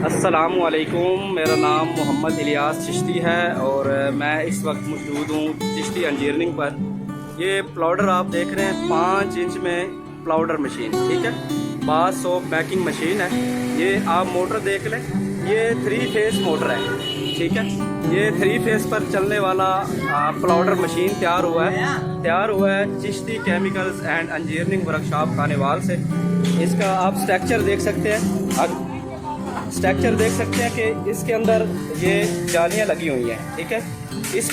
अस्सलामुअलैकुम, मेरा नाम मोहम्मद इलियास चिश्ती है और मैं इस वक्त मौजूद हूँ चिश्ती इंजीनियरिंग पर। ये प्लाउडर आप देख रहे हैं 5 इंच में प्लाउडर मशीन, ठीक है। बास सोप मैकिंग मशीन है। ये आप मोटर देख लें, ये 3 फेस मोटर है, ठीक है। ये 3 फेस पर चलने वाला प्लाउडर मशीन तैयार हुआ है Chishti chemicals and engineering workshop Khanewal से। इसका आप स्ट्रक्चर देख सकते हैं, कि इसके अंदर ये जालियां लगी हुई हैं, ठीक है। इस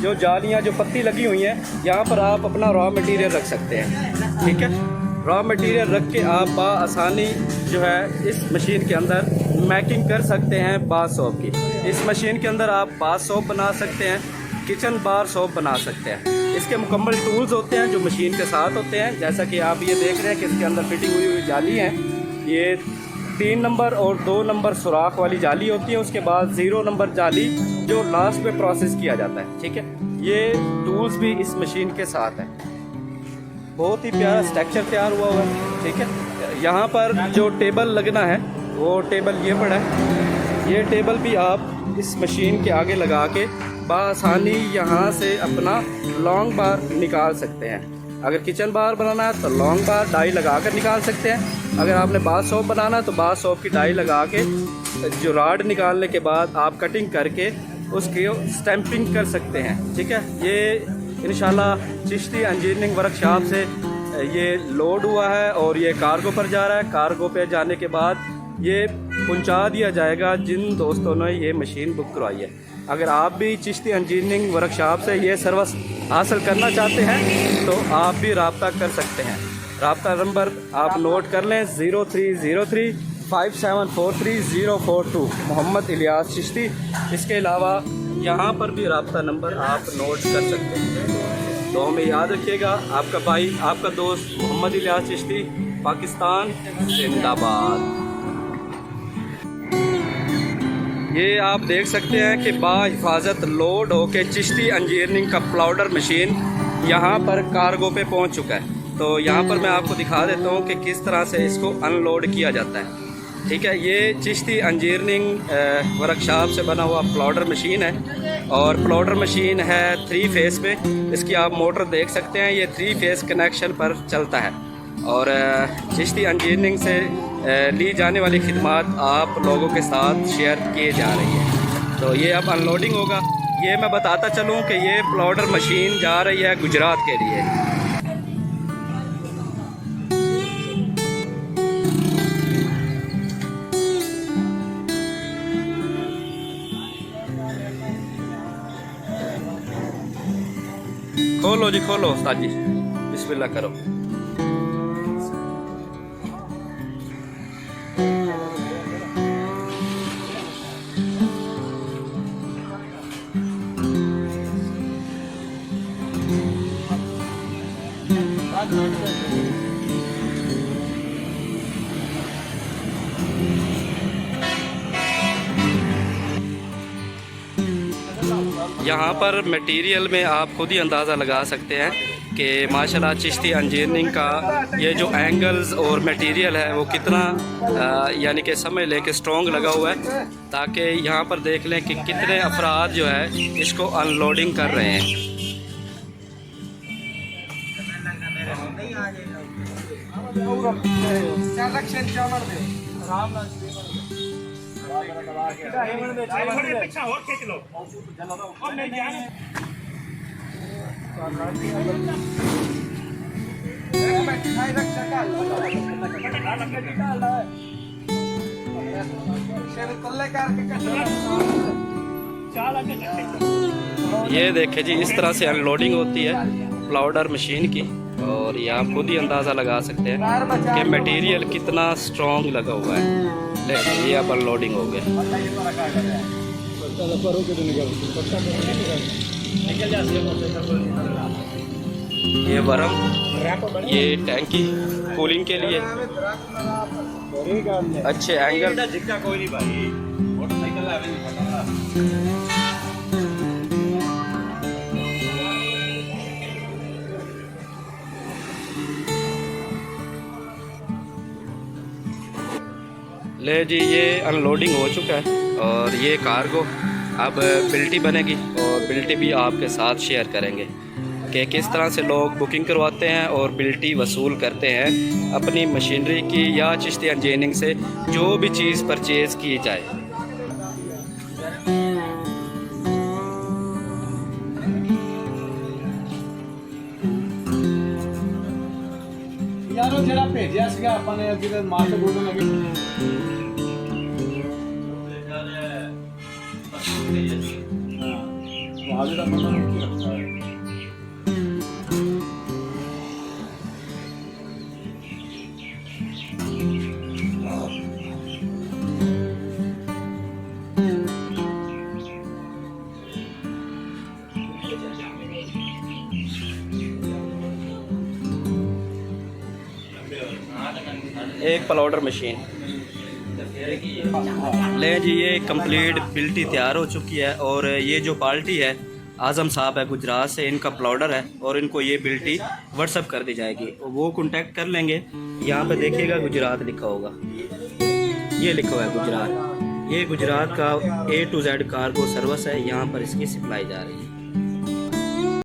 जो जालियां जो पत्ती लगी हुई हैं, यहाँ पर आप अपना रॉ मटेरियल रख सकते हैं, ठीक है। रॉ मटेरियल रख के आप आसानी जो है इस मशीन के अंदर मैकिंग कर सकते हैं बार सोप की। इस मशीन के अंदर आप बार सोप बना सकते हैं, किचन बार सोप बना सकते हैं। इसके मुकम्मल टूल्स होते हैं जो मशीन के साथ होते हैं, जैसा कि आप ये देख रहे हैं कि इसके अंदर फिटिंग हुई जाली है। ये 3 नंबर और 2 नंबर सुराख वाली जाली होती है, उसके बाद 0 नंबर जाली जो लास्ट में प्रोसेस किया जाता है, ठीक है। ये टूल्स भी इस मशीन के साथ है। बहुत ही प्यारा स्ट्रक्चर तैयार हुआ है, ठीक है। यहाँ पर जो टेबल लगना है वो टेबल ये पड़ा है। ये टेबल भी आप इस मशीन के आगे लगा के बआसानी यहाँ से अपना लॉन्ग बार निकाल सकते हैं। अगर किचन बार बनाना है तो लॉन्ग बार डाई लगा कर निकाल सकते हैं। अगर आपने बार सोप बनाना है तो बार सोप की डाई लगा के जो राड निकालने के बाद आप कटिंग करके उसकी स्टैंपिंग कर सकते हैं, ठीक है। ये इंशाल्लाह चिश्ती इंजीनियरिंग वर्कशॉप से ये लोड हुआ है और ये कार्गो पर जा रहा है। कार्गो पे जाने के बाद ये पहुंचा दिया जाएगा जिन दोस्तों ने ये मशीन बुक करवाई है। अगर आप भी चिश्ती इंजीनियरिंग वर्कशॉप से ये सर्विस हासिल करना चाहते हैं तो आप भी रब्ता कर सकते हैं। रब्ता नंबर आप नोट कर लें 0303 5743 042, मोहम्मद इलियास चिश्ती। इसके अलावा यहाँ पर भी रब्ता नंबर आप नोट कर सकते हैं। तो हमें याद रखिएगा, आपका भाई आपका दोस्त मोहम्मद इलियास चिश्ती, पाकिस्तान जिंदाबाद। ये आप देख सकते हैं कि बाहिफाजत लोड होके चिश्ती इंजीनियरिंग का प्लाउडर मशीन यहाँ पर कार्गो पे पहुँच चुका है। तो यहाँ पर मैं आपको दिखा देता हूँ कि किस तरह से इसको अनलोड किया जाता है, ठीक है। ये चिश्ती इंजीनियरिंग वर्कशॉप से बना हुआ प्लाउडर मशीन है और प्लाउडर मशीन है 3 फेस पे। इसकी आप मोटर देख सकते हैं, ये 3 फेस कनेक्शन पर चलता है और चिश्ती इंजीनियरिंग से ली जाने वाली खिदमात आप लोगों के साथ शेयर किए जा रही है। तो ये अब अनलोडिंग होगा। ये मैं बताता चलूँ कि ये प्लाउडर मशीन जा रही है गुजरात के लिए। खोलो जी, खोलो उस्ताद जी, बिस्मिल्लाह करो। यहाँ पर मटेरियल में आप खुद ही अंदाज़ा लगा सकते हैं कि माशाल्लाह चिश्ती इंजीनियरिंग का ये जो एंगल्स और मटेरियल है वो कितना यानी कि समझ लें कि स्ट्रॉन्ग लगा हुआ है, ताकि यहाँ पर देख लें कि कितने अफराद जो है इसको अनलोडिंग कर रहे हैं। ये देखें जी, इस तरह से अनलोडिंग होती है प्लाउडर मशीन की और ये आप खुद ही अंदाज़ा लगा सकते हैं कि मटेरियल कितना स्ट्रॉन्ग लगा हुआ है। ये अब अनलोडिंग हो गया। ये वरम, ये टैंकी कूलिंग के लिए अच्छे एंगल। ले जी, ये अनलोडिंग हो चुका है और ये कार्गो अब बिल्टी बनेगी और बिल्टी भी आपके साथ शेयर करेंगे कि किस तरह से लोग बुकिंग करवाते हैं और बिल्टी वसूल करते हैं अपनी मशीनरी की या चिश्ती इंजीनियरिंग से जो भी चीज़ परचेज़ की जाए। यारो जरा भेजिया सीगा ਆਪਾਂ ਨੇ ਅੱਗੇ ਮਾਰਚ ਬੋਲਣ ਲੱਗੇ ਹਾਂ ਆਗੇ ਦਾ ਪਤਾ ਨਹੀਂ ਕੀ ਰੱਖਦਾ ਹੈ। एक प्लाउडर मशीन ले जी, ये कंप्लीट बिल्टी तैयार हो चुकी है और ये जो पार्टी है आज़म साहब है गुजरात से, इनका प्लाउडर है और इनको ये बिल्टी व्हाट्सअप कर दी जाएगी। वो कांटेक्ट कर लेंगे। यहाँ पे देखिएगा गुजरात लिखा होगा, ये लिखा हुआ है गुजरात। ये गुजरात का A to Z cargo service है, यहाँ पर इसकी सप्लाई जा रही है।